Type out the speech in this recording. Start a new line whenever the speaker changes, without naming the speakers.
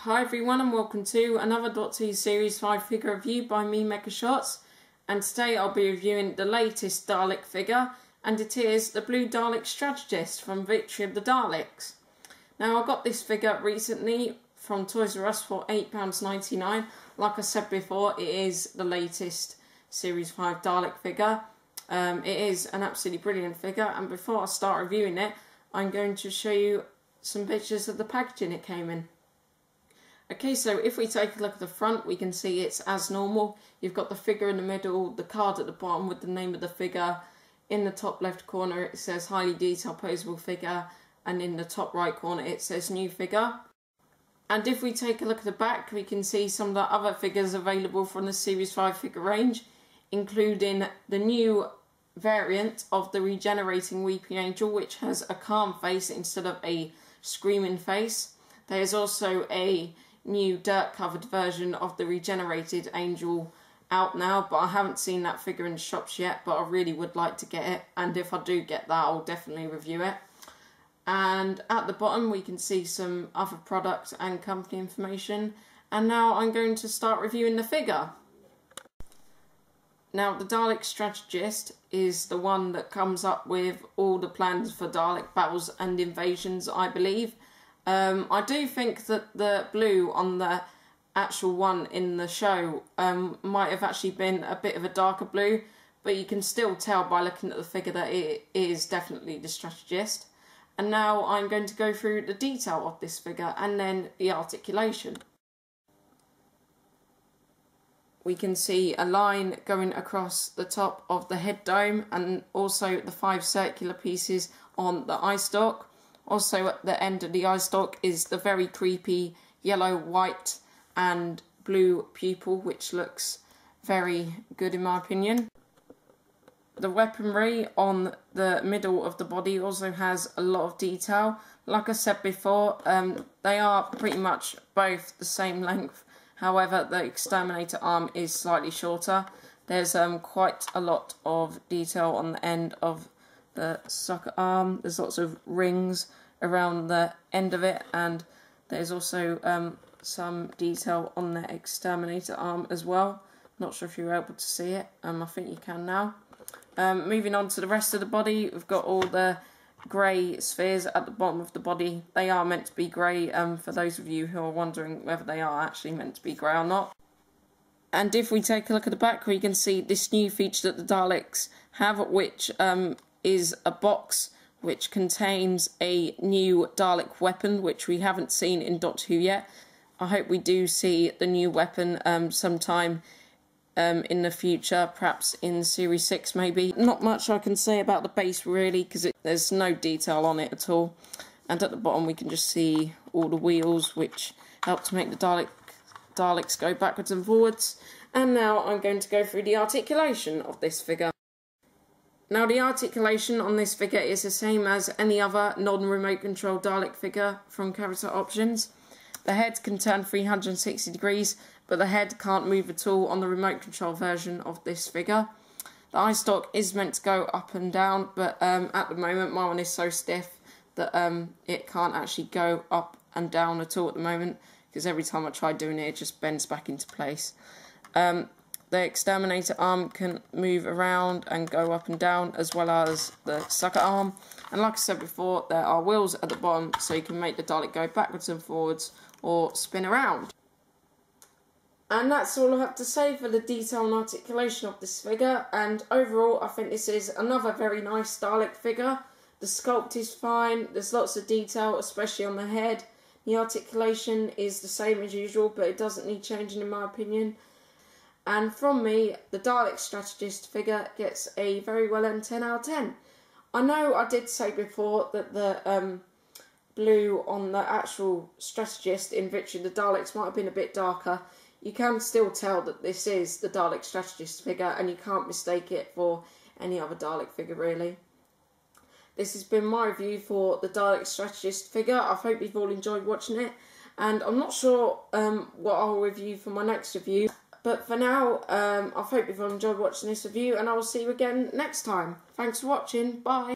Hi everyone and welcome to another Doctor Who Series 5 figure review by me, Mecha Shots, and today I'll be reviewing the latest Dalek figure, and it is the blue Dalek Strategist from Victory of the Daleks. Now I got this figure recently from Toys R Us for £8.99. Like I said before, it is the latest Series 5 Dalek figure. It is an absolutely brilliant figure, and before I start reviewing it, I'm going to show you some pictures of the packaging it came in. Okay, so if we take a look at the front, we can see it's as normal. You've got the figure in the middle, the card at the bottom with the name of the figure. In the top left corner it says highly detailed posable figure, and in the top right corner it says new figure. And if we take a look at the back, we can see some of the other figures available from the Series 5 figure range, including the new variant of the regenerating Weeping Angel, which has a calm face instead of a screaming face. There's also a new dirt covered version of the regenerated angel out now, but I haven't seen that figure in the shops yet, but I really would like to get it, and if I do get that I'll definitely review it. And at the bottom we can see some other product and company information, and now I'm going to start reviewing the figure. Now the Dalek Strategist is the one that comes up with all the plans for Dalek battles and invasions, I believe. I do think that the blue on the actual one in the show might have actually been a bit of a darker blue, but you can still tell by looking at the figure that it is definitely the Strategist. And now I'm going to go through the detail of this figure and then the articulation. We can see a line going across the top of the head dome, and also the 5 circular pieces on the eye stalk. Also at the end of the eye stalk is the very creepy yellow, white and blue pupil, which looks very good in my opinion. The weaponry on the middle of the body also has a lot of detail. Like I said before, they are pretty much both the same length. However, the exterminator arm is slightly shorter. There's quite a lot of detail on the end of the socket arm. There's lots of rings around the end of it, and there's also some detail on the exterminator arm as well. Not sure if you're able to see it. I think you can now. Moving on to the rest of the body, we've got all the grey spheres at the bottom of the body. They are meant to be grey, for those of you who are wondering whether they are actually meant to be grey or not. And if we take a look at the back, we can see this new feature that the Daleks have, which is a box which contains a new Dalek weapon, which we haven't seen in Doctor Who yet. I hope we do see the new weapon sometime in the future, perhaps in Series 6 maybe. Not much I can say about the base really, because there's no detail on it at all. And at the bottom we can just see all the wheels, which help to make the Daleks go backwards and forwards. And now I'm going to go through the articulation of this figure. Now the articulation on this figure is the same as any other non-remote control Dalek figure from Character Options. The head can turn 360 degrees, but the head can't move at all on the remote control version of this figure. The eye stalk is meant to go up and down, but at the moment my one is so stiff that it can't actually go up and down at all at the moment, because every time I try doing it, it just bends back into place. The exterminator arm can move around and go up and down, as well as the sucker arm. And like I said before, there are wheels at the bottom, so you can make the Dalek go backwards and forwards or spin around. And that's all I have to say for the detail and articulation of this figure. And overall, I think this is another very nice Dalek figure. The sculpt is fine, there's lots of detail, especially on the head. The articulation is the same as usual, but it doesn't need changing in my opinion. And from me, the Dalek Strategist figure gets a very well earned 10 out of 10. I know I did say before that the blue on the actual Strategist in Victory of the Daleks might have been a bit darker. You can still tell that this is the Dalek Strategist figure, and you can't mistake it for any other Dalek figure really. This has been my review for the Dalek Strategist figure. I hope you've all enjoyed watching it, and I'm not sure what I'll review for my next review. But for now, I hope you've enjoyed watching this review, and I will see you again next time. Thanks for watching. Bye.